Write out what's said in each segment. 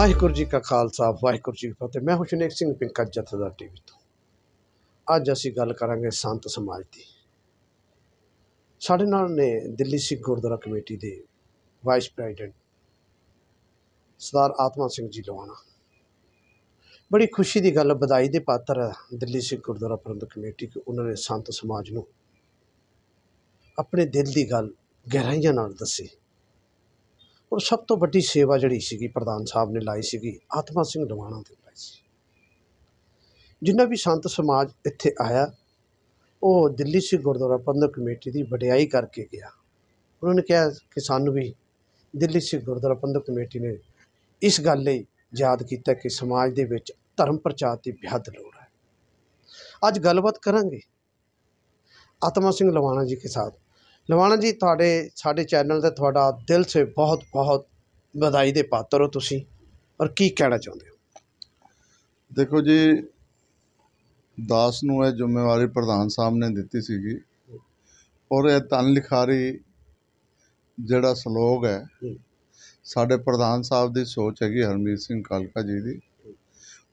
वाहिगुरू जी का खालसा वाहिगुरू जी की फतेह। मैं हुशनेक सिंह पिंका जथेदार टीवी तो अज असी गल करांगे संत समाज की। साडे नाल ने दिल्ली सिख गुरुद्वारा कमेटी के वाइस प्रेजिडेंट सरदार आत्मा सिंह जी लवाना। बड़ी खुशी की गल, बधाई के पात्र है दिल्ली सिख गुरुद्वारा प्रबंधक कमेटी कि उन्होंने संत समाज को अपने दिल की गल गहराइयां नाल दसी। और सब तो वड्डी सेवा जिहड़ी सी प्रधान साहब ने लाई सी आत्मा सिंह लवाना ने लाई सी। जिन्ना भी संत समाज इत्थे आया वो दिल्ली सिख गुरुद्वारा प्रबंधक कमेटी की वडियाई करके गया। उन्होंने कहा कि सानू भी दिल्ली सिख गुरुद्वारा प्रबंधक कमेटी ने इस गल लई याद किया कि समाज दे विच धर्म प्रचार की बेहद लोड़ है। अज गलबात करांगे आत्मा सिंह लवाना जी के साथ। लवाना जी, तुहाडे साडे चैनल ते तुहाडा दिल से बहुत बहुत बधाई दे पात्र हो तुसीं, और की कहना चाहुंदे हो? देखो जी, दास नूं यह जिम्मेवारी प्रधान साहब ने दी सी, और यह धन लिखारी जिहड़ा सलोग है साडे प्रधान साहब की सोच हैगी हरमीत सिंह कालका जी की।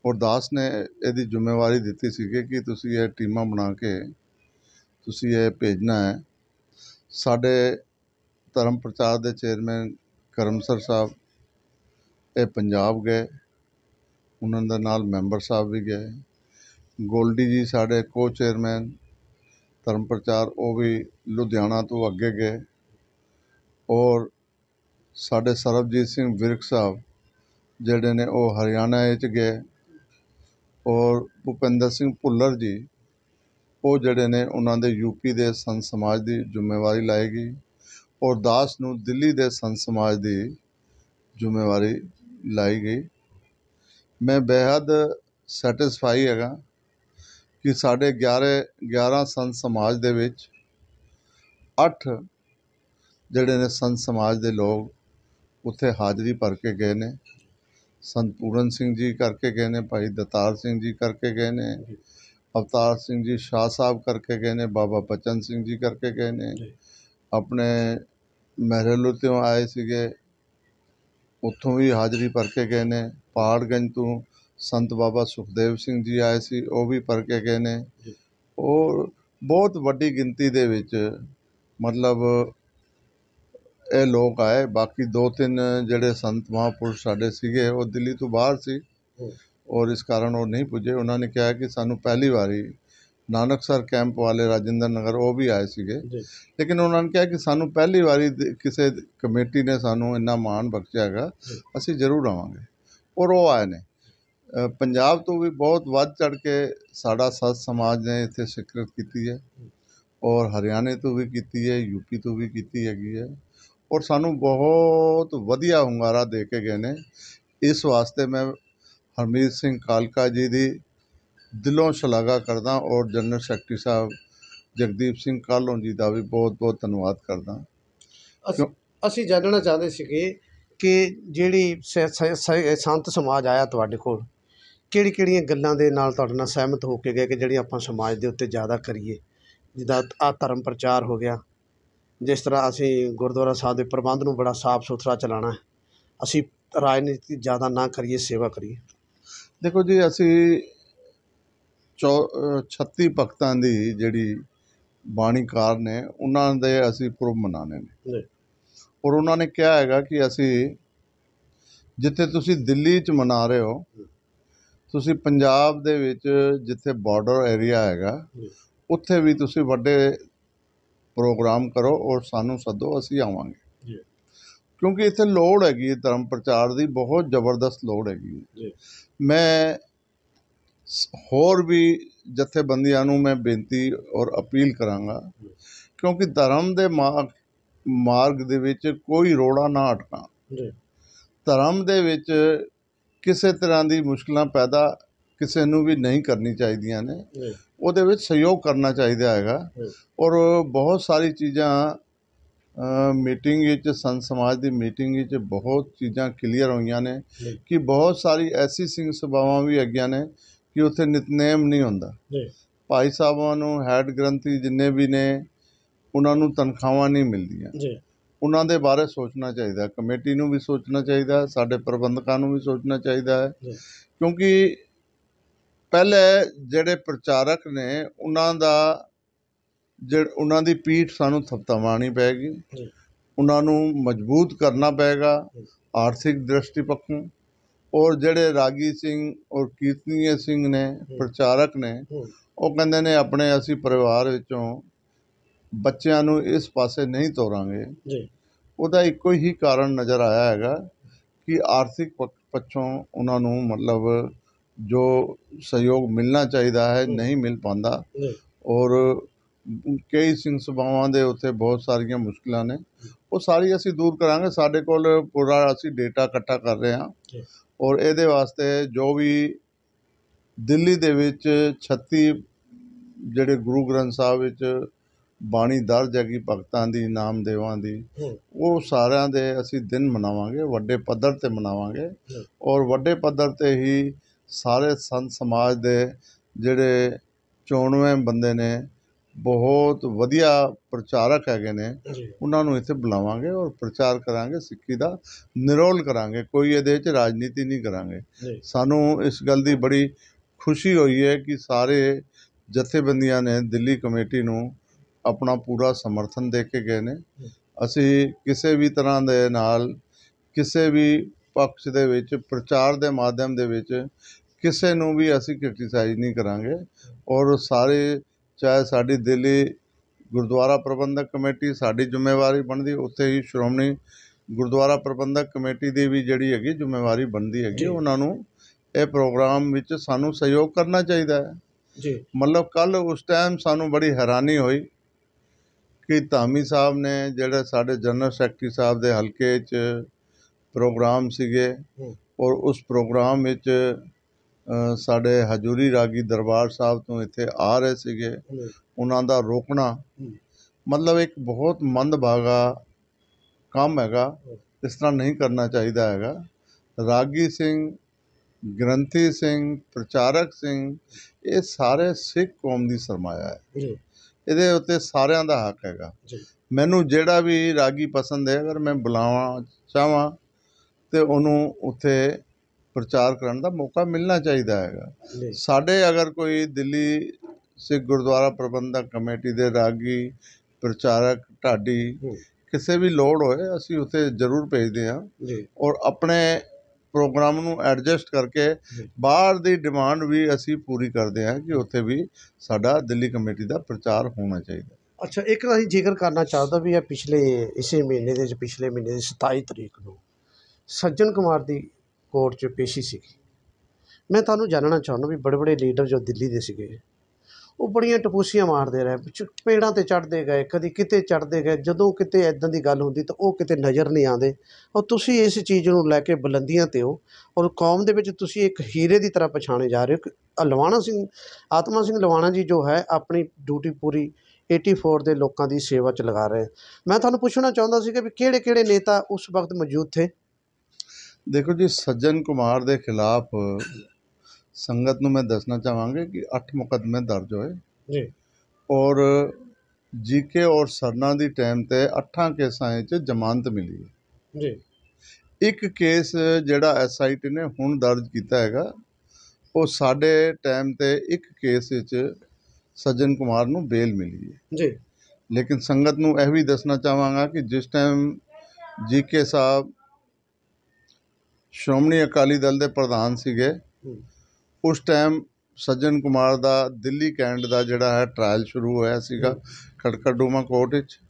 और दास ने यदी जिम्मेवारी दी सी कि तुसीं यह टीमां बना के तुसीं यह भेजना है। साडे धर्म प्रचार के चेयरमैन करमसर साहब ये पंजाब गए, उन्होंने नाल मैंबर साहब भी गए। गोल्डी जी साडे को चेयरमैन धर्म प्रचार वो भी लुधियाना तो अगे गए। और साडे सरबजीत सिंह विरक साहब जिहड़े ने वो हरियाणा गए। और भूपेंद्र सिंह भुल्लर जी वो जिहड़े ने उन्होंने यूपी के संत समाज की जिम्मेवारी लाएगी। और दास नूं दिल्ली के संत समाज की जिम्मेवारी लाई गई। मैं बेहद सैटिस्फाई हैगा कि साढ़े 11 संत समाज दे विच 8 जिहड़े ने संत समाज के लोग उत्थे हाज़री भर के गए ने। संत पूरन सिंह जी करके गए ने, भाई दतार सिंह जी करके गए ने, अवतार सिंह जी शाह साहब करके गए ने, बाबा बचन सिंह जी करके गए ने, अपने महरेलू तो आए सीगे उत्थों भी हाज़री भर के गए ने। पहाड़गंज तो संत बाबा सुखदेव सिंह जी आए सी, वो भी भर के गए ने। और बहुत वड्डी गिनती दे विच मतलब ये लोग आए। बाकी 2-3 जिहड़े संत महापुरुष साडे सीगे वो दिल्ली तो बाहर सी और इस कारण वो नहीं पुजे। उन्होंने कहा कि सानू पहली बारी नानकसर कैंप वाले राजेंद्र नगर वो भी आए सीगे, लेकिन उन्होंने कहा कि सानू पहली बारी किसी कमेटी ने सानू इन्ना मान बख्शिया हैगा, असीं जरूर आवांगे। और वो आए ने। पंजाब तो भी बहुत वध चढ़ के साडा सत समाज ने इत्थे शिरकत की है, और हरियाणे तो भी की है, यूपी तो भी की हैगी है। और सानू बहुत वधिया हुंगारा दे के गए ने। इस वास्ते मैं हरमीत सिंह कालका जी की दिलों शलाघा करदा, और जनरल सैकटरी साहब जगदीप सिंह कालों जी का भी बहुत बहुत धन्यवाद करदा। असीं जानना चाहते सीगे कि जिहड़ी संत समाज आया तुहाडे कोल, किहड़ी-किहड़ियां गल्लां दे नाल तुहाडे नाल सहमत हो के गए कि जिहड़ी आपां समाज दे उत्ते ज़्यादा करिए। जिद्दां धर्म प्रचार हो गया, जिस तरह असीं गुरुद्वारा साहब के प्रबंध नूं बड़ा साफ सुथरा चलाना है, असीं राजनीति ज़्यादा ना करिए, सेवा करिए। देखो जी, असीं 36 भगतां दी जिहड़ी बाणीकार ने उन्हां दे असीं पुरब मनाने ने। और उन्होंने कहा हैगा कि असीं जिथे तुसीं दिल्ली च मना रहे हो, तुसीं पंजाब दे विच जिथे बॉर्डर एरिया हैगा उत्थे भी तुसीं वड्डे प्रोग्राम करो और सानू सदो, असीं आवांगे। क्योंकि इत्थे लोड़ हैगी धर्म प्रचार की, बहुत जबरदस्त लोड़ हैगी। मैं होर भी जथेबंदियां नूं मैं बेनती और अपील करांगा, क्योंकि धर्म दे मार्ग दे विच कोई रोड़ा ना अटका। धर्म दे विच किसी तरह की मुश्किलां पैदा किसी नूं भी नहीं करनी चाहिदियां ने। उहदे विच सहयोग करना चाहिदा हैगा। और बहुत सारी चीज़ां मीटिंग संत समाज की मीटिंग बहुत चीज़ां क्लीयर हुई ने कि बहुत सारी ऐसी सिंह सभावां भी हैगियां ने कि उत्थे नितनेम नहीं होंदा। भाई साहबां नूं हैड ग्रंथी जिन्ने भी ने उन्हां नूं तनख्वाहां नहीं मिलदियां। ਉਹਨਾਂ ਦੇ ਬਾਰੇ ਸੋਚਣਾ ਚਾਹੀਦਾ, ਕਮੇਟੀ ਨੂੰ ਵੀ ਸੋਚਣਾ ਚਾਹੀਦਾ, ਸਾਡੇ ਪ੍ਰਬੰਧਕਾਂ ਨੂੰ ਵੀ ਸੋਚਣਾ ਚਾਹੀਦਾ ਹੈ। ਜੀ ਕਿਉਂਕਿ ਪਹਿਲੇ ਜਿਹੜੇ ਪ੍ਰਚਾਰਕ ਨੇ ਉਹਨਾਂ ਦੀ ਪੀਠ ਸਾਨੂੰ ਥਪਥਪਾਉਣੀ ਪਏਗੀ, ਜੀ ਉਹਨਾਂ ਨੂੰ ਮਜ਼ਬੂਤ ਕਰਨਾ ਪਏਗਾ ਆਰਥਿਕ ਦ੍ਰਿਸ਼ਟੀ ਪੱਖੋਂ। ਔਰ ਜਿਹੜੇ ਰਾਗੀ ਸਿੰਘ ਔਰ ਕੀਰਤਨੀਏ ਸਿੰਘ ਨੇ, ਪ੍ਰਚਾਰਕ ਨੇ, ਉਹ ਕਹਿੰਦੇ ਨੇ ਆਪਣੇ ਅਸੀਂ ਪਰਿਵਾਰ ਵਿੱਚੋਂ ਬੱਚਿਆਂ ਨੂੰ ਇਸ ਪਾਸੇ ਨਹੀਂ ਤੋਰਾਂਗੇ। ਜੀ ਉਹਦਾ ਇੱਕੋ ਹੀ ਕਾਰਨ ਨਜ਼ਰ ਆਇਆ ਹੈਗਾ ਕਿ ਆਰਥਿਕ ਪੱਖੋਂ ਉਹਨਾਂ ਨੂੰ ਮਤਲਬ ਜੋ ਸਹਿਯੋਗ ਮਿਲਣਾ ਚਾਹੀਦਾ ਹੈ ਨਹੀਂ ਮਿਲ ਪਾਉਂਦਾ। ਜੀ ਔਰ ਕਈ ਸਿੰਘ ਸਭਾਵਾਂ ਦੇ ਉੱਤੇ ਬਹੁਤ ਸਾਰੀਆਂ ਮੁਸ਼ਕਿਲਾਂ ਨੇ, ਉਹ ਸਾਰੀ ਅਸੀਂ ਦੂਰ ਕਰਾਂਗੇ। ਸਾਡੇ ਕੋਲ ਪੂਰਾ ਅਸੀਂ ਡੇਟਾ ਇਕੱਠਾ ਕਰ ਰਹੇ ਹਾਂ ਜੀ ਔਰ ਇਹਦੇ ਵਾਸਤੇ ਜੋ ਵੀ ਦਿੱਲੀ ਦੇ ਵਿੱਚ 36 ਜਿਹੜੇ ਗੁਰੂ ਗ੍ਰੰਥ ਸਾਹਿਬ ਵਿੱਚ ਬਾਣੀ ਦਰਜ ਹੈਗੀ ਭਗਤਾਂ ਦੀ, ਨਾਮਦੇਵਾਂ ਦੀ, ਉਹ ਸਾਰਿਆਂ ਦੇ ਅਸੀਂ ਦਿਨ ਮਨਾਵਾਂਗੇ, ਵੱਡੇ ਪੱਧਰ 'ਤੇ ਮਨਾਵਾਂਗੇ। ਔਰ ਵੱਡੇ ਪੱਧਰ 'ਤੇ ਹੀ ਸਾਰੇ ਸੰਤ ਸਮਾਜ ਦੇ ਜਿਹੜੇ 94 ਬੰਦੇ ਨੇ, ਬਹੁਤ ਵਧੀਆ ਪ੍ਰਚਾਰਕ ਹੈਗੇ ਨੇ, ਉਹਨਾਂ ਨੂੰ ਇੱਥੇ ਬੁਲਾਵਾਂਗੇ ਔਰ ਪ੍ਰਚਾਰ ਕਰਾਂਗੇ, ਸਿੱਖੀ ਦਾ ਨਿਰੋਲ ਕਰਾਂਗੇ। ਕੋਈ ਇਹਦੇ 'ਚ ਰਾਜਨੀਤੀ ਨਹੀਂ ਕਰਾਂਗੇ। ਸਾਨੂੰ ਇਸ ਗੱਲ ਦੀ ਬੜੀ ਖੁਸ਼ੀ ਹੋਈ ਹੈ ਕਿ ਸਾਰੇ ਜਥੇਬੰਦੀਆਂ ਨੇ ਦਿੱਲੀ ਕਮੇਟੀ ਨੂੰ ਆਪਣਾ ਪੂਰਾ ਸਮਰਥਨ ਦੇ ਕੇ ਗਏ ਨੇ। ਅਸੀਂ ਕਿਸੇ ਵੀ ਤਰ੍ਹਾਂ ਦੇ ਨਾਲ ਕਿਸੇ ਵੀ ਪੱਖ ਦੇ ਵਿੱਚ ਪ੍ਰਚਾਰ ਦੇ ਮਾਧਿਅਮ ਦੇ ਵਿੱਚ ਕਿਸੇ ਨੂੰ ਵੀ ਅਸੀਂ ਕ੍ਰਿਟੀਸਾਈਜ਼ ਨਹੀਂ ਕਰਾਂਗੇ। ਔਰ ਸਾਰੇ, ਚਾਹੇ ਸਾਡੀ ਦਿੱਲੀ ਗੁਰਦੁਆਰਾ ਪ੍ਰਬੰਧਕ ਕਮੇਟੀ, ਸਾਡੀ ਜ਼ਿੰਮੇਵਾਰੀ ਬਣਦੀ, ਉੱਥੇ ਹੀ ਸ਼੍ਰੋਮਣੀ ਗੁਰਦੁਆਰਾ ਪ੍ਰਬੰਧਕ ਕਮੇਟੀ ਦੀ ਵੀ ਜਿਹੜੀ ਹੈਗੀ ਜ਼ਿੰਮੇਵਾਰੀ ਬਣਦੀ ਹੈਗੀ। ਉਹਨਾਂ ਨੂੰ ਇਹ ਪ੍ਰੋਗਰਾਮ ਵਿੱਚ ਸਾਨੂੰ ਸਹਿਯੋਗ ਕਰਨਾ ਚਾਹੀਦਾ ਹੈ ਜੀ। ਮਤਲਬ ਕੱਲ੍ਹ ਉਸ ਟਾਈਮ ਸਾਨੂੰ ਬੜੀ ਹੈਰਾਨੀ ਹੋਈ ਕਿ ਧਾਮੀ ਸਾਹਿਬ ਨੇ, ਜਿਹੜੇ ਸਾਡੇ ਜਨਰਲ ਸੈਕਟਰੀ ਸਾਹਿਬ ਦੇ ਹਲਕੇ 'ਚ ਪ੍ਰੋਗਰਾਮ ਸੀਗੇ, ਔਰ ਉਸ ਪ੍ਰੋਗਰਾਮ ਵਿੱਚ ਸਾਡੇ ਹਜੂਰੀ ਰਾਗੀ ਦਰਬਾਰ ਸਾਹਿਬ ਤੋਂ ਇੱਥੇ ਆ ਰਹੇ ਸੀਗੇ, ਉਹਨਾਂ ਦਾ ਰੋਕਣਾ ਮਤਲਬ ਇੱਕ ਬਹੁਤ ਮੰਦਭਾਗਾ ਕੰਮ ਹੈਗਾ। ਇਸ ਤਰ੍ਹਾਂ ਨਹੀਂ ਕਰਨਾ ਚਾਹੀਦਾ ਹੈਗਾ। ਰਾਗੀ ਸਿੰਘ, ਗ੍ਰੰਥੀ ਸਿੰਘ, ਪ੍ਰਚਾਰਕ ਸਿੰਘ, ਇਹ ਸਾਰੇ ਸਿੱਖ ਕੌਮ ਦੀ ਸਰਮਾਇਆ ਹੈ। ਇਹਦੇ ਉੱਤੇ ਸਾਰਿਆਂ ਦਾ ਹੱਕ ਹੈਗਾ। ਮੈਨੂੰ ਜਿਹੜਾ ਵੀ ਰਾਗੀ ਪਸੰਦ ਹੈ, ਅਗਰ ਮੈਂ ਬੁਲਾਵਾਂ ਚਾਹਵਾਂ ਤੇ ਉਹਨੂੰ ਉੱਥੇ ਪ੍ਰਚਾਰ ਕਰਨ ਦਾ ਮੌਕਾ ਮਿਲਣਾ ਚਾਹੀਦਾ ਹੈਗਾ। ਸਾਡੇ ਅਗਰ ਕੋਈ ਦਿੱਲੀ ਸਿੱਖ ਗੁਰਦੁਆਰਾ ਪ੍ਰਬੰਧਕ ਕਮੇਟੀ ਦੇ ਰਾਗੀ, ਪ੍ਰਚਾਰਕ, ਢਾਡੀ ਕਿਸੇ ਵੀ ਲੋੜ ਹੋਏ, ਅਸੀਂ ਉੱਥੇ ਜ਼ਰੂਰ ਭੇਜਦੇ ਹਾਂ। ਔਰ ਆਪਣੇ ਪ੍ਰੋਗਰਾਮ ਨੂੰ ਐਡਜਸਟ ਕਰਕੇ ਬਾਹਰ ਦੀ ਡਿਮਾਂਡ ਵੀ ਅਸੀਂ ਪੂਰੀ ਕਰਦੇ ਹਾਂ ਕਿ ਉੱਥੇ ਵੀ ਸਾਡਾ ਦਿੱਲੀ ਕਮੇਟੀ ਦਾ ਪ੍ਰਚਾਰ ਹੋਣਾ ਚਾਹੀਦਾ। ਅੱਛਾ, ਇੱਕ ਅਸੀਂ ਜ਼ਿਕਰ ਕਰਨਾ ਚਾਹੁੰਦਾ ਵੀ ਇਹ ਇਸੇ ਮਹੀਨੇ ਦੇ ਪਿਛਲੇ ਮਹੀਨੇ ਦੀ 27 ਤਰੀਕ ਨੂੰ ਸੱਜਣ ਕੁਮਾਰ ਦੀ ਕੋਰਟ 'ਚ ਪੇਸ਼ੀ ਸੀਗੀ। ਮੈਂ ਤੁਹਾਨੂੰ ਜਾਣਨਾ ਚਾਹੁੰਦਾ ਵੀ ਬੜੇ ਬੜੇ ਲੀਡਰ ਜੋ ਦਿੱਲੀ ਦੇ ਸੀਗੇ, ਉਹ ਬੜੀਆਂ ਟਪੂਸੀਆਂ ਮਾਰਦੇ ਰਹੇ, ਪੇੜਾਂ 'ਤੇ ਚੜ੍ਹਦੇ ਗਏ, ਕਦੀ ਕਿਤੇ ਚੜ੍ਹਦੇ ਗਏ। ਜਦੋਂ ਕਿਤੇ ਇੱਦਾਂ ਦੀ ਗੱਲ ਹੁੰਦੀ ਤਾਂ ਉਹ ਕਿਤੇ ਨਜ਼ਰ ਨਹੀਂ ਆਉਂਦੇ। ਔਰ ਤੁਸੀਂ ਇਸ ਚੀਜ਼ ਨੂੰ ਲੈ ਕੇ ਬੁਲੰਦੀਆਂ 'ਤੇ ਹੋ ਔਰ ਕੌਮ ਦੇ ਵਿੱਚ ਤੁਸੀਂ ਇੱਕ ਹੀਰੇ ਦੀ ਤਰ੍ਹਾਂ ਪਛਾਣੇ ਜਾ ਰਹੇ ਹੋ। ਲਵਾਣਾ ਸਿੰਘ, ਆਤਮਾ ਸਿੰਘ ਲਵਾਣਾ ਜੀ ਜੋ ਹੈ, ਆਪਣੀ ਡਿਊਟੀ ਪੂਰੀ 84 ਦੇ ਲੋਕਾਂ ਦੀ ਸੇਵਾ 'ਚ ਲਗਾ ਰਹੇ। ਮੈਂ ਤੁਹਾਨੂੰ ਪੁੱਛਣਾ ਚਾਹੁੰਦਾ ਸੀਗਾ ਵੀ ਕਿਹੜੇ ਕਿਹੜੇ ਨੇਤਾ ਉਸ ਵਕਤ ਮੌਜੂਦ ਥੇ? ਦੇਖੋ ਜੀ, ਸੱਜਣ ਕੁਮਾਰ ਦੇ ਖਿਲਾਫ ਸੰਗਤ ਨੂੰ ਮੈਂ ਦੱਸਣਾ ਚਾਹਾਂਗੇ ਕਿ 8 ਮੁਕੱਦਮੇ ਦਰਜ ਹੋਏ ਜੀ। ਔਰ ਜੀਕੇ ਔਰ ਸਰਨਾ ਦੀ ਟਾਈਮ 'ਤੇ 8 ਕੇਸਾਂ 'ਚ ਜ਼ਮਾਨਤ ਮਿਲੀ ਹੈ ਜੀ। ਇੱਕ ਕੇਸ ਜਿਹੜਾ SIT ਨੇ ਹੁਣ ਦਰਜ ਕੀਤਾ ਹੈਗਾ, ਉਹ ਸਾਡੇ ਟਾਈਮ 'ਤੇ ਇੱਕ ਕੇਸ ਵਿੱਚ ਸੱਜਣ ਕੁਮਾਰ ਨੂੰ ਬੇਲ ਮਿਲੀ ਹੈ ਜੀ। ਲੇਕਿਨ ਸੰਗਤ ਨੂੰ ਇਹ ਵੀ ਦੱਸਣਾ ਚਾਹਾਂਗਾ ਕਿ ਜਿਸ ਟਾਈਮ ਜੀਕੇ ਸਾਹਿਬ ਸ਼੍ਰੋਮਣੀ ਅਕਾਲੀ ਦਲ ਦੇ ਪ੍ਰਧਾਨ ਸੀਗੇ, ਉਸ ਟਾਈਮ ਸੱਜਣ ਕੁਮਾਰ ਦਾ ਦਿੱਲੀ ਕੈਂਟ ਦਾ ਜਿਹੜਾ ਹੈ ਟਰਾਇਲ ਸ਼ੁਰੂ ਹੋਇਆ ਸੀਗਾ ਖਟਕੜਡੂਮਾ ਕੋਰਟ ਵਿੱਚ।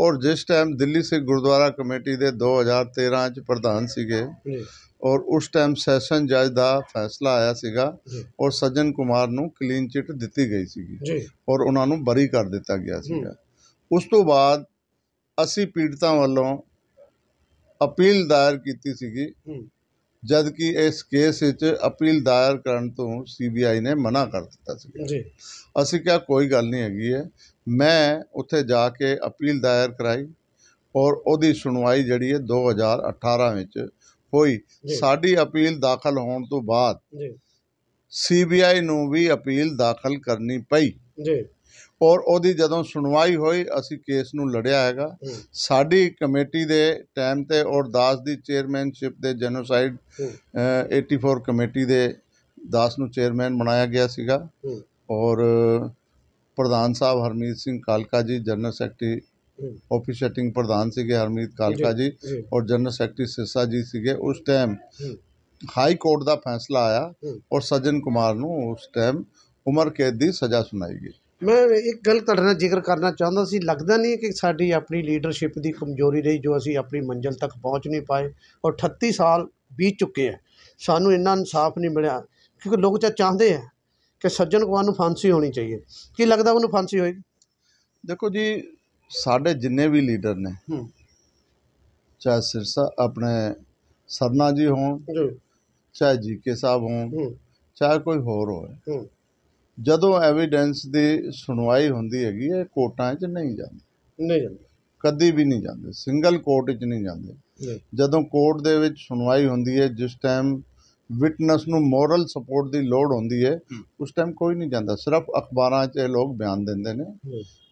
ਔਰ ਜਿਸ ਟਾਈਮ ਦਿੱਲੀ ਸਿੱਖ ਗੁਰਦੁਆਰਾ ਕਮੇਟੀ ਦੇ 2013 'ਚ ਪ੍ਰਧਾਨ ਸੀਗੇ, ਔਰ ਉਸ ਟਾਈਮ ਸੈਸ਼ਨ ਜੱਜ ਦਾ ਫੈਸਲਾ ਆਇਆ ਸੀਗਾ ਔਰ ਸੱਜਣ ਕੁਮਾਰ ਨੂੰ ਕਲੀਨ ਚਿੱਟ ਦਿੱਤੀ ਗਈ ਸੀਗੀ ਔਰ ਉਹਨਾਂ ਨੂੰ ਬਰੀ ਕਰ ਦਿੱਤਾ ਗਿਆ ਸੀਗਾ। ਉਸ ਤੋਂ ਬਾਅਦ ਅਸੀਂ ਪੀੜਤਾਂ ਵੱਲੋਂ ਅਪੀਲ ਦਾਇਰ ਕੀਤੀ ਸੀਗੀ, ਜਦ ਕਿ ਇਸ ਕੇਸ ਵਿੱਚ ਅਪੀਲ ਦਾਇਰ ਕਰਨ ਤੋਂ CBI ਨੇ ਮਨਾ ਕਰ ਦਿੱਤਾ ਸੀ। ਅਸੀਂ ਕਿਹਾ ਕੋਈ ਗੱਲ ਨਹੀਂ ਹੈਗੀ ਹੈ। ਮੈਂ ਉੱਥੇ ਜਾ ਕੇ ਅਪੀਲ ਦਾਇਰ ਕਰਾਈ ਔਰ ਉਹਦੀ ਸੁਣਵਾਈ ਜਿਹੜੀ ਹੈ 2018 ਵਿੱਚ ਹੋਈ। ਸਾਡੀ ਅਪੀਲ ਦਾਖਲ ਹੋਣ ਤੋਂ ਬਾਅਦ CBI ਨੂੰ ਵੀ ਅਪੀਲ ਦਾਖਲ ਕਰਨੀ ਪਈ। ਔਰ ਉਹਦੀ ਜਦੋਂ ਸੁਣਵਾਈ ਹੋਈ ਅਸੀਂ ਕੇਸ ਨੂੰ ਲੜਿਆ ਹੈਗਾ। ਸਾਡੀ ਕਮੇਟੀ ਦੇ ਟਾਈਮ ਤੇ ਔਰ ਦਾਸ ਦੀ ਚੇਅਰਮੈਨਸ਼ਿਪ ਦੇ ਜੈਨੋਸਾਈਡ 84 ਕਮੇਟੀ ਦੇ ਦਾਸ ਨੂੰ ਚੇਅਰਮੈਨ ਬਣਾਇਆ ਗਿਆ ਸੀਗਾ। ਔਰ ਪ੍ਰਧਾਨ ਸਾਹਿਬ ਹਰਮੀਤ ਸਿੰਘ ਕਾਲਕਾ ਜੀ, ਜਨਰਲ ਸੈਕਟਰੀ ਆਫਿਸ਼ਟਿੰਗ ਪ੍ਰਧਾਨ ਸੀਗੇ ਹਰਮੀਤ ਕਾਲਕਾ ਜੀ, ਔਰ ਜਨਰਲ ਸੈਕਟਰੀ ਸਿਰਸਾ ਜੀ ਸੀਗੇ। ਉਸ ਟਾਈਮ ਹਾਈ ਕੋਰਟ ਦਾ ਫੈਸਲਾ ਆਇਆ ਔਰ ਸੱਜਣ ਕੁਮਾਰ ਨੂੰ ਉਸ ਟਾਈਮ ਉਮਰ ਕੈਦ ਦੀ ਸਜ਼ਾ ਸੁਣਾਈ ਗਈ। ਮੈਂ ਇੱਕ ਗੱਲ ਤੁਹਾਡੇ ਨਾਲ ਜ਼ਿਕਰ ਕਰਨਾ ਚਾਹੁੰਦਾ ਸੀ, ਲੱਗਦਾ ਨਹੀਂ ਕਿ ਸਾਡੀ ਆਪਣੀ ਲੀਡਰਸ਼ਿਪ ਦੀ ਕਮਜ਼ੋਰੀ ਰਹੀ ਜੋ ਅਸੀਂ ਆਪਣੀ ਮੰਜ਼ਿਲ ਤੱਕ ਪਹੁੰਚ ਨਹੀਂ ਪਾਏ, ਔਰ 38 ਸਾਲ ਬੀਤ ਚੁੱਕੇ ਹੈ, ਸਾਨੂੰ ਇੰਨਾ ਇਨਸਾਫ ਨਹੀਂ ਮਿਲਿਆ, ਕਿਉਂਕਿ ਲੋਕ ਤਾਂ ਚਾਹੁੰਦੇ ਹੈ ਕਿ ਸੱਜਣ ਕੁਮਾਰ ਨੂੰ ਫਾਂਸੀ ਹੋਣੀ ਚਾਹੀਏ। ਕੀ ਲੱਗਦਾ ਉਹਨੂੰ ਫਾਂਸੀ ਹੋਏਗੀ? ਦੇਖੋ ਜੀ, ਸਾਡੇ ਜਿੰਨੇ ਵੀ ਲੀਡਰ ਨੇ, ਚਾਹੇ ਸਿਰਸਾ ਆਪਣੇ ਸਰਨਾ ਜੀ ਹੋਣ, ਚਾਹੇ ਜੀਕੇ ਸਾਹਿਬ ਹੋਣ, ਚਾਹੇ ਕੋਈ ਹੋਰ ਹੋਵੇ, ਜਦੋਂ ਐਵੀਡੈਂਸ ਦੀ ਸੁਣਵਾਈ ਹੁੰਦੀ ਹੈਗੀ ਹੈ ਕੋਰਟਾਂ 'ਚ ਨਹੀਂ ਜਾਂਦੇ, ਕਦੀ ਵੀ ਨਹੀਂ ਜਾਂਦੇ, ਸਿੰਗਲ ਕੋਰਟ 'ਚ ਨਹੀਂ ਜਾਂਦੇ। ਜਦੋਂ ਕੋਰਟ ਦੇ ਵਿੱਚ ਸੁਣਵਾਈ ਹੁੰਦੀ ਹੈ, ਜਿਸ ਟਾਈਮ ਵਿਟਨੈਸ ਨੂੰ ਮੋਰਲ ਸਪੋਰਟ ਦੀ ਲੋੜ ਹੁੰਦੀ ਹੈ, ਉਸ ਟਾਈਮ ਕੋਈ ਨਹੀਂ ਜਾਂਦਾ, ਸਿਰਫ ਅਖਬਾਰਾਂ 'ਚ ਇਹ ਲੋਕ ਬਿਆਨ ਦਿੰਦੇ ਨੇ।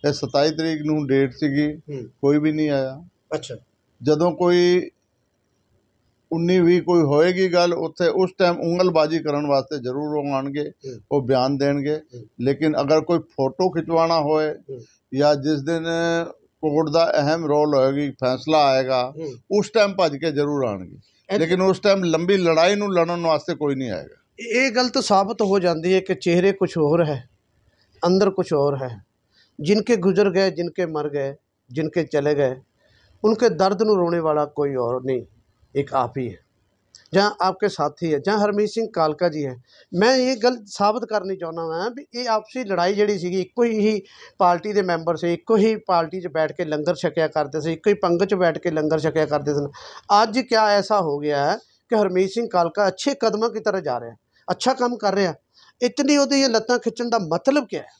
ਇਹ 27 ਤਰੀਕ ਨੂੰ ਡੇਟ ਸੀਗੀ, ਕੋਈ ਵੀ ਨਹੀਂ ਆਇਆ। ਅੱਛਾ, ਜਦੋਂ ਕੋਈ 19-20 ਕੋਈ ਹੋਏਗੀ ਗੱਲ, ਉੱਥੇ ਉਸ ਟਾਈਮ ਉਂਗਲਬਾਜੀ ਕਰਨ ਵਾਸਤੇ ਜ਼ਰੂਰ ਉਹ ਆਉਣਗੇ, ਉਹ ਬਿਆਨ ਦੇਣਗੇ। ਲੇਕਿਨ ਅਗਰ ਕੋਈ ਫੋਟੋ ਖਿਚਵਾਉਣਾ ਹੋਏ ਜਾਂ ਜਿਸ ਦਿਨ ਕੋਰਟ ਦਾ ਅਹਿਮ ਰੋਲ ਹੋਏਗੀ, ਫੈਸਲਾ ਆਏਗਾ, ਉਸ ਟਾਈਮ ਭੱਜ ਕੇ ਜ਼ਰੂਰ ਆਉਣਗੇ। ਲੇਕਿਨ ਉਸ ਟਾਈਮ ਲੰਬੀ ਲੜਾਈ ਨੂੰ ਲੜਨ ਵਾਸਤੇ ਕੋਈ ਨਹੀਂ ਆਏਗਾ। ਇਹ ਗੱਲ ਤਾਂ ਸਾਬਤ ਹੋ ਜਾਂਦੀ है कि चेहरे कुछ और है, अंदर कुछ और है। जिनके गुजर गए, जिनके मर गए, जिनके चले गए, उनके दर्द ਨੂੰ रोने वाला कोई और नहीं, एक आप ही है, जहाँ आपके साथी है, जहाँ हरमीत ਸਿੰਘ ਕਾਲਕਾ जी है। मैं ये गल साबित करनी चाਹੁੰਦਾ ਹਾਂ ਵੀ ਇਹ ਆਪਸੀ ਲੜਾਈ ਜਿਹੜੀ ਸੀਗੀ, ਇੱਕੋ ਹੀ ਪਾਰਟੀ ਦੇ ਮੈਂਬਰ ਸੀ, ਇੱਕੋ ਹੀ ਪਾਰਟੀ 'ਚ ਬੈਠ ਕੇ ਲੰਗਰ ਛਕਿਆ ਕਰਦੇ ਸੀ, ਇੱਕੋ ਹੀ ਪੰਗਤ 'ਚ ਬੈਠ ਕੇ ਲੰਗਰ ਛਕਿਆ ਕਰਦੇ ਸਨ। ਅੱਜ क्या ऐसा हो गया है कि ਹਰਮੀਤ ਸਿੰਘ ਕਾਲਕਾ अच्छे कदमों की तरह जा रहा है, अच्छा काम कर रहा, इतनी ਉਹਦੀਆਂ ਲੱਤਾਂ ਖਿੱਚਣ ਦਾ ਮਤਲਬ क्या है?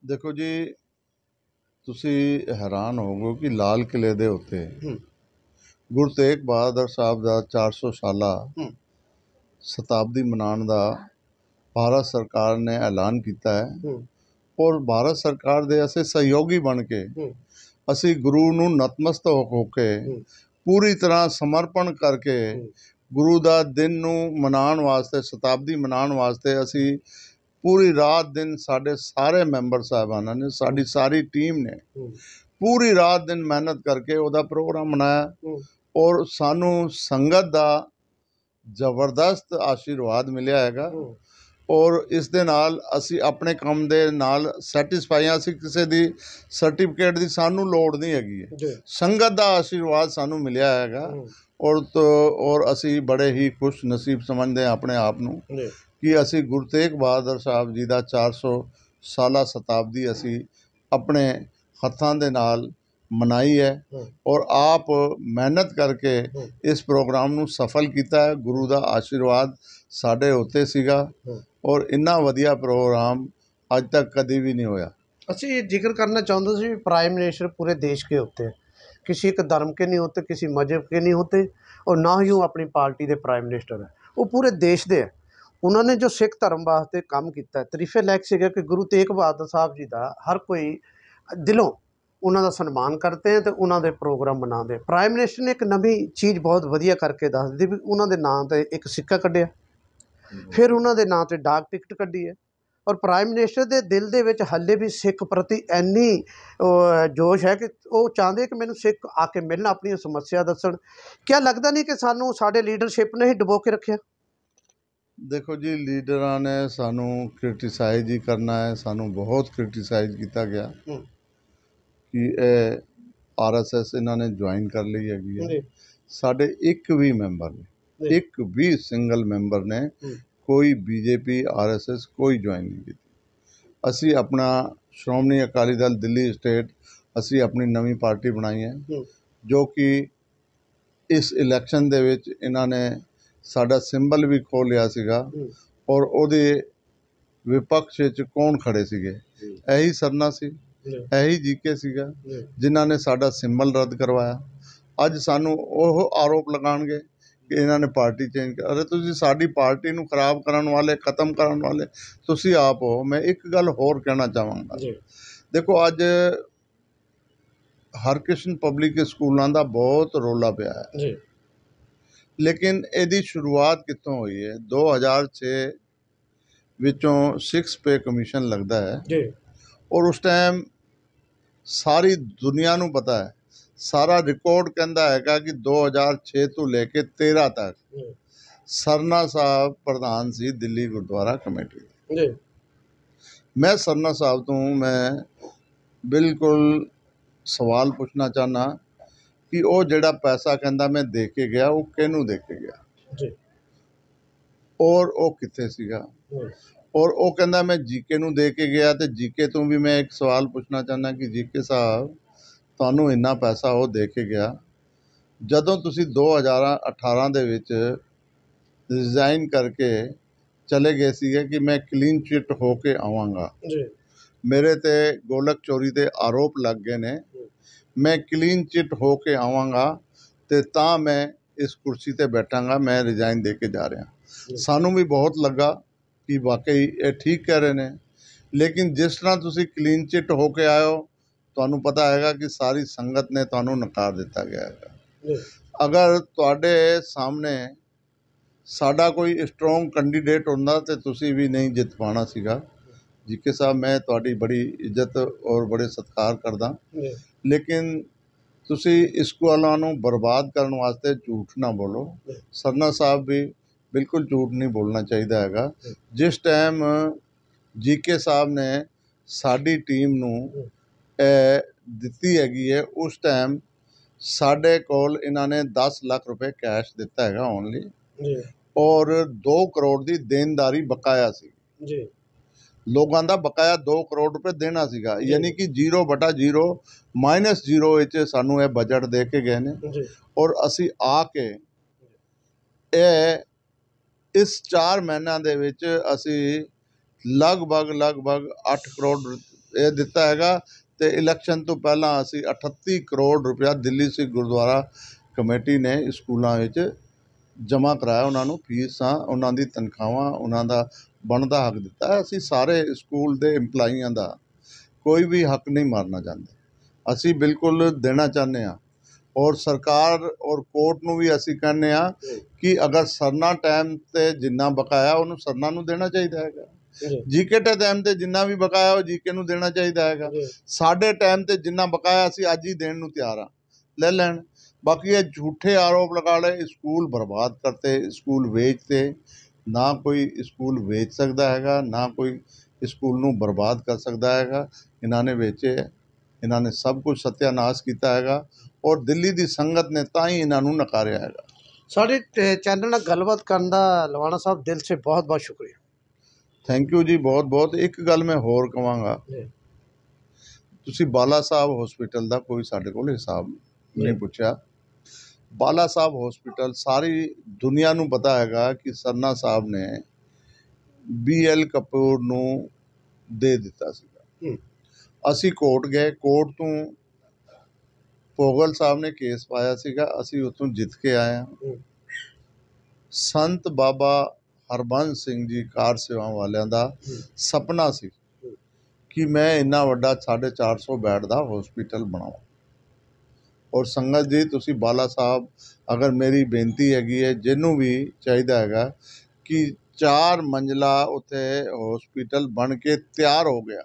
ਦੇਖੋ ਜੀ, ਤੁਸੀਂ ਹੈਰਾਨ ਹੋਵੋਗੇ ਕਿ ਲਾਲ ਕਿਲ੍ਹੇ ਦੇ ਉੱਤੇ ਗੁਰੂ ਤੇਗ ਬਹਾਦਰ ਸਾਹਿਬ ਦਾ 400 ਸਾਲਾ ਸ਼ਤਾਬਦੀ ਮਨਾਉਣ ਦਾ ਭਾਰਤ ਸਰਕਾਰ ਨੇ ਐਲਾਨ ਕੀਤਾ ਹੈ। ਔਰ ਭਾਰਤ ਸਰਕਾਰ ਦੇ ਅਸੀਂ ਸਹਿਯੋਗੀ ਬਣ ਕੇ ਅਸੀਂ ਗੁਰੂ ਨੂੰ ਨਤਮਸਤਕ ਹੋ ਕੇ ਪੂਰੀ ਤਰ੍ਹਾਂ ਸਮਰਪਣ ਕਰਕੇ ਗੁਰੂ ਦਾ ਦਿਨ ਨੂੰ ਮਨਾਉਣ ਵਾਸਤੇ, ਸ਼ਤਾਬਦੀ ਮਨਾਉਣ ਵਾਸਤੇ ਅਸੀਂ ਪੂਰੀ ਰਾਤ ਦਿਨ, ਸਾਡੇ ਸਾਰੇ ਮੈਂਬਰ ਸਾਹਿਬਾਨਾਂ ਨੇ, ਸਾਡੀ ਸਾਰੀ ਟੀਮ ਨੇ ਪੂਰੀ ਰਾਤ ਦਿਨ ਮਿਹਨਤ ਕਰਕੇ ਉਹਦਾ ਪ੍ਰੋਗਰਾਮ ਮਨਾਇਆ। ਔਰ ਸਾਨੂੰ ਸੰਗਤ ਦਾ ਜ਼ਬਰਦਸਤ ਆਸ਼ੀਰਵਾਦ ਮਿਲਿਆ ਹੈਗਾ। ਔਰ ਇਸ ਦੇ ਨਾਲ ਅਸੀਂ ਆਪਣੇ ਕੰਮ ਦੇ ਨਾਲ ਸੈਟਿਸਫਾਈ ਹਾਂ। ਅਸੀਂ ਕਿਸੇ ਦੀ ਸਰਟੀਫਿਕੇਟ ਦੀ ਸਾਨੂੰ ਲੋੜ ਨਹੀਂ ਹੈਗੀ ਹੈ, ਸੰਗਤ ਦਾ ਆਸ਼ੀਰਵਾਦ ਸਾਨੂੰ ਮਿਲਿਆ ਹੈਗਾ। ਔਰ ਅਸੀਂ ਬੜੇ ਹੀ ਖੁਸ਼ ਨਸੀਬ ਸਮਝਦੇ ਹਾਂ ਆਪਣੇ ਆਪ ਨੂੰ ਕਿ ਅਸੀਂ ਗੁਰੂ ਤੇਗ ਬਹਾਦਰ ਸਾਹਿਬ ਜੀ ਦਾ 400 ਸਾਲਾ ਸ਼ਤਾਬਦੀ ਅਸੀਂ ਆਪਣੇ ਹੱਥਾਂ ਦੇ ਨਾਲ ਮਨਾਈ ਹੈ। ਔਰ ਆਪ ਮਿਹਨਤ ਕਰਕੇ ਇਸ ਪ੍ਰੋਗਰਾਮ ਨੂੰ ਸਫਲ ਕੀਤਾ ਹੈ। ਗੁਰੂ ਦਾ ਆਸ਼ੀਰਵਾਦ ਸਾਡੇ ਉੱਤੇ ਸੀਗਾ ਔਰ ਇੰਨਾ ਵਧੀਆ ਪ੍ਰੋਗਰਾਮ ਅੱਜ ਤੱਕ ਕਦੀ भी नहीं होया। अच्छा, ये जिक्र करना चाहते थे प्राइम मिनिस्टर पूरे देश के होते हैं, किसी एक धर्म के नहीं होते, किसी मजहब के नहीं होते, और ना ही वो अपनी पार्टी के प्राइम मिनिस्टर है, वो पूरे देश के है। उन्होंने जो सिख धर्म वास्ते काम किया, तरीफे लायक सीगा कि गुरु तेग बहादुर साहब जी का हर कोई दिलों उन्हों का सन्मान करते हैं तो उन्होंने प्रोग्राम मनाते। प्राइम मिनिस्टर ने एक नवी चीज़ बहुत वधिया करके दस दी भी उन्होंने नाम तो एक सिक्का कढ़िया, फिर उन्होंने नाम तो डाक टिकट कढ़ी है। और प्राइम मिनिस्टर के दिल दे विच हले भी सिख प्रति इन्नी जोश है कि वो चाहते कि मैनू सिख आके मिलन, अपनी समस्या दसन। क्या लगता नहीं कि सानू साडे लीडरशिप ने ही डुबो के रखे? देखो जी, लीडरां ने सानू क्रिटिसाइज ही करना है, सानू बहुत क्रिटिसाइज किया गया कि RSS इन्होंने ज्वाइन कर ली हैगी। साडे एक भी मैंबर ने, एक भी सिंगल मैंबर ने कोई BJP RSS कोई ज्वाइन नहीं की। असी अपना श्रोमणी अकाली दल दिल्ली स्टेट असी अपनी नवी पार्टी बनाई है जो कि इस इलैक्शन दे विच इन्होंने साडा सिंबल भी खो लिया सीगा। और उहदे विपक्ष विच कौन खड़े सीगे? यही सरना सी, यही जीके सीगा जिन्हां ने साडा सिंबल रद्द करवाया। अज सानू ओह आरोप लगाणगे ਕਿ ਇਹਨਾਂ ਨੇ ਪਾਰਟੀ ਚੇਂਜ ਕਰ। ਅਰੇ ਤੁਸੀਂ ਸਾਡੀ ਪਾਰਟੀ ਨੂੰ ਖਰਾਬ ਕਰਨ ਵਾਲੇ, ਖਤਮ ਕਰਨ ਵਾਲੇ ਤੁਸੀਂ ਆਪ ਹੋ। ਮੈਂ ਇੱਕ ਗੱਲ ਹੋਰ ਕਹਿਣਾ ਚਾਹਾਂਗਾ, ਜੀ ਦੇਖੋ ਅੱਜ ਹਰਕ੍ਰਿਸ਼ਨ ਪਬਲਿਕ ਸਕੂਲਾਂ ਦਾ ਬਹੁਤ ਰੌਲਾ ਪਿਆ ਹੈ, ਜੀ ਲੇਕਿਨ ਇਹਦੀ ਸ਼ੁਰੂਆਤ ਕਿੱਥੋਂ ਹੋਈ ਹੈ? 2006 ਵਿੱਚੋਂ 6 ਪੇ ਕਮਿਸ਼ਨ ਲੱਗਦਾ ਹੈ, ਜੀ ਔਰ ਉਸ ਟਾਈਮ ਸਾਰੀ ਦੁਨੀਆ ਨੂੰ ਪਤਾ ਹੈ, ਸਾਰਾ ਰਿਕਾਰਡ ਕਹਿੰਦਾ ਹੈਗਾ ਕਿ 2006 ਤੋਂ ਲੈ ਕੇ 13 ਤੱਕ ਜੀ ਸਰਨਾ ਸਾਹਿਬ ਪ੍ਰਧਾਨ ਸੀ ਦਿੱਲੀ ਗੁਰਦੁਆਰਾ ਕਮੇਟੀ ਦੇ। ਜੀ ਮੈਂ ਸਰਨਾ ਸਾਹਿਬ ਤੋਂ ਮੈਂ ਬਿਲਕੁਲ ਸਵਾਲ ਪੁੱਛਣਾ ਚਾਹੁੰਦਾ ਕਿ ਉਹ ਜਿਹੜਾ ਪੈਸਾ ਕਹਿੰਦਾ ਮੈਂ ਦੇ ਕੇ ਗਿਆ, ਉਹ ਕਿਹਨੂੰ ਦੇ ਕੇ ਗਿਆ ਜੀ ਔਰ ਉਹ ਕਿੱਥੇ ਸੀਗਾ? ਔਰ ਉਹ ਕਹਿੰਦਾ ਮੈਂ ਜੀਕੇ ਨੂੰ ਦੇ ਕੇ ਗਿਆ, ਤੇ ਜੀਕੇ ਤੋਂ ਵੀ ਮੈਂ ਇੱਕ ਸਵਾਲ ਪੁੱਛਣਾ ਚਾਹੁੰਦਾ ਕਿ ਜੀਕੇ ਸਾਹਿਬ ਤੁਹਾਨੂੰ ਇੰਨਾ ਪੈਸਾ ਉਹ ਦੇ ਕੇ ਗਿਆ, ਜਦੋਂ ਤੁਸੀਂ 2018 ਦੇ ਵਿੱਚ ਰਿਜ਼ਾਈਨ ਕਰਕੇ ਚਲੇ ਗਏ ਸੀਗੇ ਕਿ ਮੈਂ ਕਲੀਨ ਚਿੱਟ ਹੋ ਕੇ ਆਵਾਂਗਾ, ਜੀ ਮੇਰੇ ਤੇ ਗੋਲਕ ਚੋਰੀ ਦੇ ਆਰੋਪ ਲੱਗ ਗਏ ਨੇ, ਮੈਂ ਕਲੀਨ ਚਿੱਟ ਹੋ ਕੇ ਆਵਾਂਗਾ ਤੇ ਤਾਂ ਮੈਂ ਇਸ ਕੁਰਸੀ ਤੇ ਬੈਠਾਂਗਾ, ਮੈਂ ਰਿਜ਼ਾਈਨ ਦੇ ਕੇ ਜਾ ਰਿਹਾ। ਸਾਨੂੰ ਵੀ ਬਹੁਤ ਲੱਗਾ ਕਿ ਵਾਕਈ ਇਹ ਠੀਕ ਕਹਿ ਰਹੇ ਨੇ, ਲੇਕਿਨ ਜਿਸ ਤਰ੍ਹਾਂ ਤੁਸੀਂ ਕਲੀਨ ਚਿੱਟ ਹੋ ਕੇ ਆਇਓ, ਤੁਹਾਨੂੰ ਪਤਾ ਹੈਗਾ ਕਿ ਸਾਰੀ ਸੰਗਤ ਨੇ ਤੁਹਾਨੂੰ ਨਕਾਰ ਦਿੱਤਾ ਗਿਆ ਹੈਗਾ। ਅਗਰ ਤੁਹਾਡੇ ਸਾਹਮਣੇ ਸਾਡਾ ਕੋਈ ਸਟਰੋਂਗ ਕੈਂਡੀਡੇਟ ਹੁੰਦਾ ਤੇ ਤੁਸੀਂ ਵੀ ਨਹੀਂ ਜਿੱਤ ਪਾਉਣਾ ਸੀਗਾ। ਜੀਕੇ ਸਾਹਿਬ, ਮੈਂ ਤੁਹਾਡੀ ਬੜੀ ਇੱਜ਼ਤ ਔਰ ਬੜੇ ਸਤਿਕਾਰ ਕਰਦਾ, ਲੇਕਿਨ ਤੁਸੀਂ ਇਸ ਸਕੂਲਾਂ ਨੂੰ ਬਰਬਾਦ ਕਰਨ ਵਾਸਤੇ ਝੂਠ ਨਾ ਬੋਲੋ। ਸਰਨਾ ਸਾਹਿਬ ਵੀ ਬਿਲਕੁਲ ਝੂਠ ਨਹੀਂ ਬੋਲਣਾ ਚਾਹੀਦਾ ਹੈਗਾ। ਜਿਸ ਟਾਈਮ ਜੀਕੇ ਸਾਹਿਬ ਨੇ ਸਾਡੀ ਟੀਮ ਨੂੰ ਦਿੱਤੀ ਹੈਗੀ ਹੈ, ਉਸ ਟਾਈਮ ਸਾਡੇ ਕੋਲ ਇਹਨਾਂ ਨੇ 10 ਲੱਖ ਰੁਪਏ ਕੈਸ਼ ਦਿੱਤਾ ਹੈਗਾ ਓਨਲੀ, ਔਰ 2 ਕਰੋੜ ਦੀ ਦੇਣਦਾਰੀ ਬਕਾਇਆ ਸੀ ਜੀ। ਲੋਕਾਂ ਦਾ ਬਕਾਇਆ 2 ਕਰੋੜ ਰੁਪਏ ਦੇਣਾ ਸੀਗਾ, ਯਾਨੀ ਕਿ 0/0 -0 ਵਿੱਚ ਸਾਨੂੰ ਇਹ ਬਜਟ ਦੇ ਕੇ ਗਏ ਨੇ। ਔਰ ਅਸੀਂ ਆ ਕੇ ਇਸ 4 ਮਹੀਨਿਆਂ ਦੇ ਵਿੱਚ ਅਸੀਂ ਲਗਭਗ 8 ਕਰੋੜ ਇਹ ਦਿੱਤਾ ਹੈਗਾ, ਤੇ ਇਲੈਕਸ਼ਨ ਤੋਂ ਪਹਿਲਾਂ ਅਸੀਂ 38 ਕਰੋੜ ਰੁਪਇਆ ਦਿੱਲੀ ਸਿੱਖ ਗੁਰਦੁਆਰਾ ਕਮੇਟੀ ਨੇ ਸਕੂਲਾਂ ਵਿੱਚ ਜਮ੍ਹਾਂ ਕਰਾਇਆ। ਉਹਨਾਂ ਨੂੰ ਫੀਸਾਂ, ਉਹਨਾਂ ਦੀ ਤਨਖਾਹਾਂ, ਉਹਨਾਂ ਦਾ ਬਣਦਾ ਹੱਕ ਦਿੱਤਾ। ਅਸੀਂ ਸਾਰੇ ਸਕੂਲ ਦੇ ਇੰਪਲਾਈਆਂ ਦਾ ਕੋਈ ਵੀ ਹੱਕ ਨਹੀਂ ਮਾਰਨਾ ਚਾਹੁੰਦੇ, ਅਸੀਂ ਬਿਲਕੁਲ ਦੇਣਾ ਚਾਹੁੰਦੇ ਹਾਂ। ਔਰ ਸਰਕਾਰ ਔਰ ਕੋਰਟ ਨੂੰ ਵੀ ਅਸੀਂ ਕਹਿੰਦੇ ਹਾਂ ਕਿ ਅਗਰ ਸਰਨਾ ਟਾਈਮ 'ਤੇ ਜਿੰਨਾ ਬਕਾਇਆ ਉਹਨੂੰ ਸਰਨਾ ਨੂੰ ਦੇਣਾ ਚਾਹੀਦਾ ਹੈਗਾ, ਜੀਕੇ ਦੇ ਟਾਈਮ 'ਤੇ ਜਿੰਨਾ ਵੀ ਬਕਾਇਆ ਉਹ ਜੀਕੇ ਨੂੰ ਦੇਣਾ ਚਾਹੀਦਾ ਹੈਗਾ। ਸਾਡੇ ਟਾਈਮ 'ਤੇ ਜਿੰਨਾ ਬਕਾਇਆ ਅਸੀਂ ਅੱਜ ਹੀ ਦੇਣ ਨੂੰ ਤਿਆਰ ਹਾਂ, ਲੈ ਲੈਣ। ਬਾਕੀ ਇਹ ਝੂਠੇ ਆਰੋਪ ਲਗਾ ਲਏ, ਸਕੂਲ ਬਰਬਾਦ ਕਰਤੇ, ਸਕੂਲ ਵੇਚਤੇ। ਨਾ ਕੋਈ ਸਕੂਲ ਵੇਚ ਸਕਦਾ ਹੈਗਾ, ਨਾ ਕੋਈ ਸਕੂਲ ਨੂੰ ਬਰਬਾਦ ਕਰ ਸਕਦਾ ਹੈਗਾ। ਇਹਨਾਂ ਨੇ ਵੇਚੇ, ਇਹਨਾਂ ਨੇ ਸਭ ਕੁਝ ਸਤਿਆਨਾਸ਼ ਕੀਤਾ ਹੈਗਾ, ਔਰ ਦਿੱਲੀ ਦੀ ਸੰਗਤ ਨੇ ਤਾਂ ਹੀ ਇਹਨਾਂ ਨੂੰ ਨਕਾਰਿਆ ਹੈਗਾ। ਸਾਡੇ ਚੈਨਲ ਨਾਲ ਗੱਲਬਾਤ ਕਰਨ ਦਾ ਲਵਾਣਾ ਸਾਹਿਬ ਦਿਲ ਸੇ ਬਹੁਤ ਬਹੁਤ ਸ਼ੁਕਰੀਆ। ਥੈਂਕ ਯੂ ਜੀ, ਬਹੁਤ ਬਹੁਤ। ਇੱਕ ਗੱਲ ਮੈਂ ਹੋਰ ਕਹਾਂਗਾ, ਤੁਸੀਂ ਬਾਲਾ ਸਾਹਿਬ ਹੌਸਪੀਟਲ ਦਾ ਕੋਈ ਸਾਡੇ ਕੋਲ ਹਿਸਾਬ ਨਹੀਂ ਪੁੱਛਿਆ। ਬਾਲਾ ਸਾਹਿਬ ਹੌਸਪੀਟਲ ਸਾਰੀ ਦੁਨੀਆ ਨੂੰ ਪਤਾ ਹੈਗਾ ਕਿ ਸਰਨਾ ਸਾਹਿਬ ਨੇ BL ਕਪੂਰ ਨੂੰ ਦੇ ਦਿੱਤਾ ਸੀਗਾ। ਅਸੀਂ ਕੋਰਟ ਗਏ, ਕੋਰਟ ਤੋਂ ਭੋਗਲ ਸਾਹਿਬ ਨੇ ਕੇਸ ਪਾਇਆ ਸੀਗਾ, ਅਸੀਂ ਉੱਥੋਂ ਜਿੱਤ ਕੇ ਆਏ ਹਾਂ। ਸੰਤ ਬਾਬਾ ਹਰਬੰਸ ਸਿੰਘ ਜੀ ਕਾਰ ਸੇਵਾਵਾਂ ਵਾਲਿਆਂ ਦਾ ਸੁਪਨਾ ਸੀ ਕਿ ਮੈਂ ਇੰਨਾ ਵੱਡਾ 450 ਬੈੱਡ ਦਾ ਹੌਸਪੀਟਲ ਬਣਾਵਾਂ। ਔਰ ਸੰਗਤ ਜੀ, ਤੁਸੀਂ ਬਾਲਾ ਸਾਹਿਬ, ਅਗਰ ਮੇਰੀ ਬੇਨਤੀ ਹੈਗੀ ਹੈ, ਜਿਹਨੂੰ ਵੀ ਚਾਹੀਦਾ ਹੈਗਾ ਕਿ 4 ਮੰਜ਼ਲਾ ਉੱਥੇ ਹੌਸਪੀਟਲ ਬਣ ਕੇ ਤਿਆਰ ਹੋ ਗਿਆ,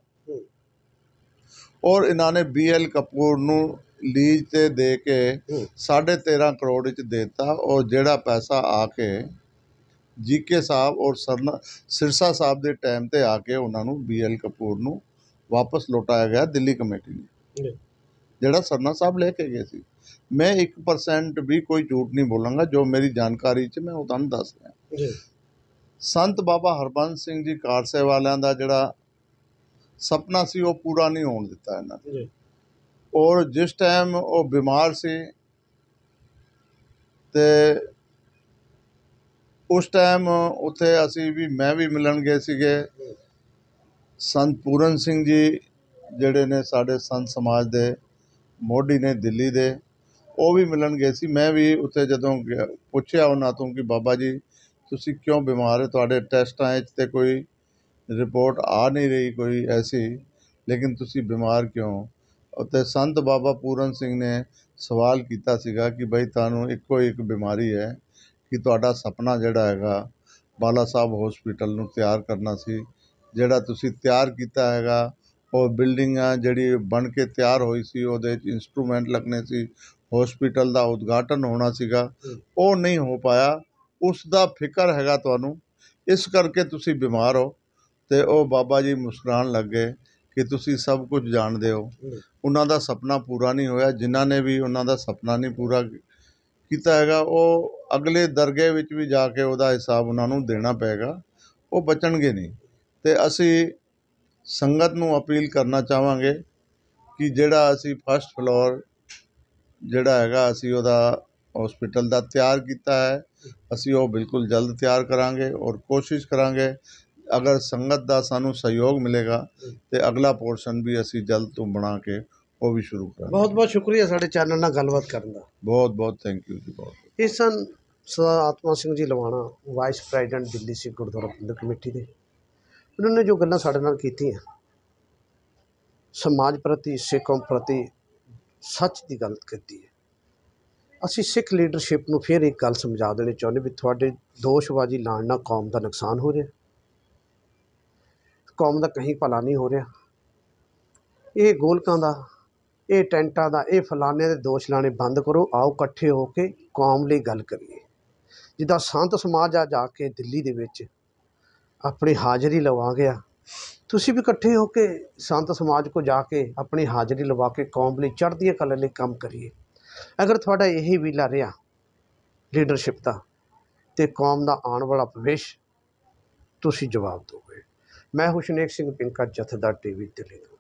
ਔਰ ਇਹਨਾਂ ਨੇ BL ਕਪੂਰ ਨੂੰ ਲੀਜ਼ 'ਤੇ ਦੇ ਕੇ 13.5 ਕਰੋੜ ਵਿੱਚ ਦੇ ਦਿੱਤਾ। ਔਰ ਜਿਹੜਾ ਪੈਸਾ ਆ ਕੇ ਜੀਕੇ ਸਾਹਿਬ ਔਰ ਸਿਰਸਾ ਸਾਹਿਬ ਦੇ ਟਾਈਮ 'ਤੇ ਆ ਕੇ ਉਹਨਾਂ ਨੂੰ BL ਕਪੂਰ ਨੂੰ ਵਾਪਸ ਲੌਟਾਇਆ ਗਿਆ ਦਿੱਲੀ ਕਮੇਟੀ ਨੇ, ਜਿਹੜਾ ਸਰਨਾ ਸਾਹਿਬ ਲੈ ਕੇ ਗਏ ਸੀ। ਮੈਂ 1% ਵੀ ਕੋਈ ਝੂਠ ਨਹੀਂ ਬੋਲਾਂਗਾ, ਜੋ ਮੇਰੀ ਜਾਣਕਾਰੀ 'ਚ ਮੈਂ ਉਹ ਤੁਹਾਨੂੰ ਦੱਸ ਰਿਹਾ। ਸੰਤ ਬਾਬਾ ਹਰਬੰਸ ਸਿੰਘ ਜੀ ਕਾਰਸੇ ਵਾਲਿਆਂ ਦਾ ਜਿਹੜਾ ਸੁਪਨਾ ਸੀ ਉਹ ਪੂਰਾ ਨਹੀਂ ਹੋਣ ਦਿੱਤਾ ਇਹਨਾਂ ਨੇ। ਔਰ ਜਿਸ ਟਾਈਮ ਉਹ ਬਿਮਾਰ ਸੀ ਤੇ ਉਸ ਟਾਈਮ ਉੱਥੇ ਅਸੀਂ ਵੀ, ਮੈਂ ਵੀ ਮਿਲਣ ਗਏ ਸੀਗੇ। ਸੰਤ ਪੂਰਨ ਸਿੰਘ ਜੀ ਜਿਹੜੇ ਨੇ ਸਾਡੇ ਸੰਤ ਸਮਾਜ ਦੇ ਮੋਢੀ ਨੇ ਦਿੱਲੀ ਦੇ, ਉਹ ਵੀ ਮਿਲਣ ਗਏ ਸੀ। ਮੈਂ ਵੀ ਉੱਥੇ ਜਦੋਂ ਪੁੱਛਿਆ ਉਹਨਾਂ ਤੋਂ ਕਿ ਬਾਬਾ ਜੀ ਤੁਸੀਂ ਕਿਉਂ ਬਿਮਾਰ ਹੋ, ਤੁਹਾਡੇ ਟੈਸਟਾਂ 'ਚ ਤੇ ਕੋਈ ਰਿਪੋਰਟ ਆ ਨਹੀਂ ਰਹੀ ਕੋਈ ਐਸੀ, ਲੇਕਿਨ ਤੁਸੀਂ ਬਿਮਾਰ ਕਿਉਂ? ਉੱਥੇ ਸੰਤ ਬਾਬਾ ਪੂਰਨ ਸਿੰਘ ਨੇ ਸਵਾਲ ਕੀਤਾ ਸੀਗਾ ਕਿ ਬਈ ਤੁਹਾਨੂੰ ਇੱਕੋ ਇੱਕ ਬਿਮਾਰੀ ਹੈ ਕਿ ਤੁਹਾਡਾ ਸੁਪਨਾ ਜਿਹੜਾ ਹੈਗਾ ਬਾਲਾ ਸਾਹਿਬ ਹੌਸਪੀਟਲ ਨੂੰ ਤਿਆਰ ਕਰਨਾ ਸੀ, ਜਿਹੜਾ ਤੁਸੀਂ ਤਿਆਰ ਕੀਤਾ ਹੈਗਾ ਉਹ ਬਿਲਡਿੰਗਾਂ ਜਿਹੜੀ ਬਣ ਕੇ ਤਿਆਰ ਹੋਈ ਸੀ ਉਹਦੇ 'ਚ ਇੰਸਟਰੂਮੈਂਟ ਲੱਗਣੇ ਸੀ, ਹੌਸਪੀਟਲ ਦਾ ਉਦਘਾਟਨ ਹੋਣਾ ਸੀਗਾ, ਉਹ ਨਹੀਂ ਹੋ ਪਾਇਆ। ਉਸ ਦਾ ਫਿਕਰ ਹੈਗਾ ਤੁਹਾਨੂੰ, ਇਸ ਕਰਕੇ ਤੁਸੀਂ ਬਿਮਾਰ ਹੋ। ਅਤੇ ਉਹ ਬਾਬਾ ਜੀ ਮੁਸਕਰਾਉਣ ਲੱਗ ਗਏ ਕਿ ਤੁਸੀਂ ਸਭ ਕੁਝ ਜਾਣਦੇ ਹੋ। ਉਹਨਾਂ ਦਾ ਸੁਪਨਾ ਪੂਰਾ ਨਹੀਂ ਹੋਇਆ। ਜਿਨ੍ਹਾਂ ਨੇ ਵੀ ਉਹਨਾਂ ਦਾ ਸੁਪਨਾ ਨਹੀਂ ਪੂਰਾ ਕੀਤਾ ਹੈਗਾ ਉਹ ਅਗਲੇ ਦਰਗਾਹ ਵਿੱਚ ਵੀ ਜਾ ਕੇ ਉਹਦਾ ਹਿਸਾਬ ਉਹਨਾਂ ਨੂੰ ਦੇਣਾ ਪਏਗਾ, ਉਹ ਬਚਣਗੇ ਨਹੀਂ। ਅਤੇ ਅਸੀਂ ਸੰਗਤ ਨੂੰ ਅਪੀਲ ਕਰਨਾ ਚਾਹਾਂਗੇ ਕਿ ਜਿਹੜਾ ਅਸੀਂ ਫਸਟ ਫਲੋਰ ਜਿਹੜਾ ਹੈਗਾ ਅਸੀਂ ਉਹਦਾ ਹੌਸਪੀਟਲ ਦਾ ਤਿਆਰ ਕੀਤਾ ਹੈ, ਅਸੀਂ ਉਹ ਬਿਲਕੁਲ ਜਲਦ ਤਿਆਰ ਕਰਾਂਗੇ ਔਰ ਕੋਸ਼ਿਸ਼ ਕਰਾਂਗੇ ਅਗਰ ਸੰਗਤ ਦਾ ਸਾਨੂੰ ਸਹਿਯੋਗ ਮਿਲੇਗਾ ਤੇ ਅਗਲਾ ਪੋਰਸ਼ਨ ਵੀ ਅਸੀਂ ਜਲਦ ਤੋਂ ਬਣਾ ਕੇ ਉਹ ਵੀ ਸ਼ੁਰੂ ਕਰਾਂਗੇ। ਬਹੁਤ ਬਹੁਤ ਸ਼ੁਕਰੀਆ ਸਾਡੇ ਚੈਨਲ ਨਾਲ ਗੱਲਬਾਤ ਕਰਨ ਦਾ। ਬਹੁਤ ਬਹੁਤ ਥੈਂਕ ਯੂ ਜੀ। ਬਹੁਤ ਇਹ ਸਨ ਸਰਦਾਰ ਆਤਮਾ ਸਿੰਘ ਜੀ ਲਵਾਣਾ, ਵਾਈਸ ਪ੍ਰੈਜ਼ੀਡੈਂਟ ਦਿੱਲੀ ਸਿੱਖ ਗੁਰਦੁਆਰਾ ਪ੍ਰਬੰਧਕ ਕਮੇਟੀ ਦੇ। ਉਹਨਾਂ ਨੇ ਜੋ ਗੱਲਾਂ ਸਾਡੇ ਨਾਲ ਕੀਤੀਆਂ, ਸਮਾਜ ਪ੍ਰਤੀ, ਸਿੱਖ ਕੌਮ ਪ੍ਰਤੀ ਸੱਚ ਦੀ ਗੱਲ ਕੀਤੀ ਹੈ। ਅਸੀਂ ਸਿੱਖ ਲੀਡਰਸ਼ਿਪ ਨੂੰ ਫਿਰ ਇੱਕ ਗੱਲ ਸਮਝਾ ਦੇਣੀ ਚਾਹੁੰਦੇ ਵੀ ਤੁਹਾਡੇ ਦੋਸ਼ਬਾਜ਼ੀ ਲਾਉਣ ਨਾਲ ਕੌਮ ਦਾ ਨੁਕਸਾਨ ਹੋ ਰਿਹਾ, ਕੌਮ ਦਾ ਕहीं ਭਲਾ ਨਹੀਂ ਹੋ ਰਿਹਾ। ਇਹ ਗੋਲਕਾਂ ਦਾ, ਇਹ ਟੈਂਟਾਂ ਦਾ, ਇਹ ਫਲਾਣੇ ਦੇ ਦੋਸ਼ ਲਾਣੇ ਬੰਦ ਕਰੋ। ਆਓ ਇਕੱਠੇ ਹੋ ਕੇ ਕੌਮ ਲਈ ਗੱਲ ਕਰੀਏ। ਜਿੱਦਾਂ ਸੰਤ ਸਮਾਜ ਆ ਜਾ ਕੇ ਦਿੱਲੀ ਦੇ ਵਿੱਚ ਆਪਣੀ ਹਾਜ਼ਰੀ ਲਵਾ ਗਿਆ, ਤੁਸੀਂ ਵੀ ਇਕੱਠੇ ਹੋ ਕੇ ਸੰਤ ਸਮਾਜ ਕੋ ਜਾ ਕੇ ਆਪਣੀ ਹਾਜ਼ਰੀ ਲਵਾ ਕੇ ਕੌਮ ਲਈ ਚੜ੍ਹਦੀ ਕਲਾ ਲਈ ਕੰਮ ਕਰੀਏ। ਅਗਰ ਤੁਹਾਡਾ ਇਹੀ ਵੀਲਾ ਰਿਹਾ ਲੀਡਰਸ਼ਿਪ ਦਾ, ਅਤੇ ਕੌਮ ਦਾ ਆਉਣ ਵਾਲਾ ਭਵਿੱਖ ਤੁਸੀਂ ਜਵਾਬ ਦਿਓਗੇ। ਮੈਂ ਹੁਸ਼ਨੇਕ ਸਿੰਘ ਪਿੰਕਾ, ਜਥੇਦਾਰ TV ਦਿੱਲੀ ਤੋਂ।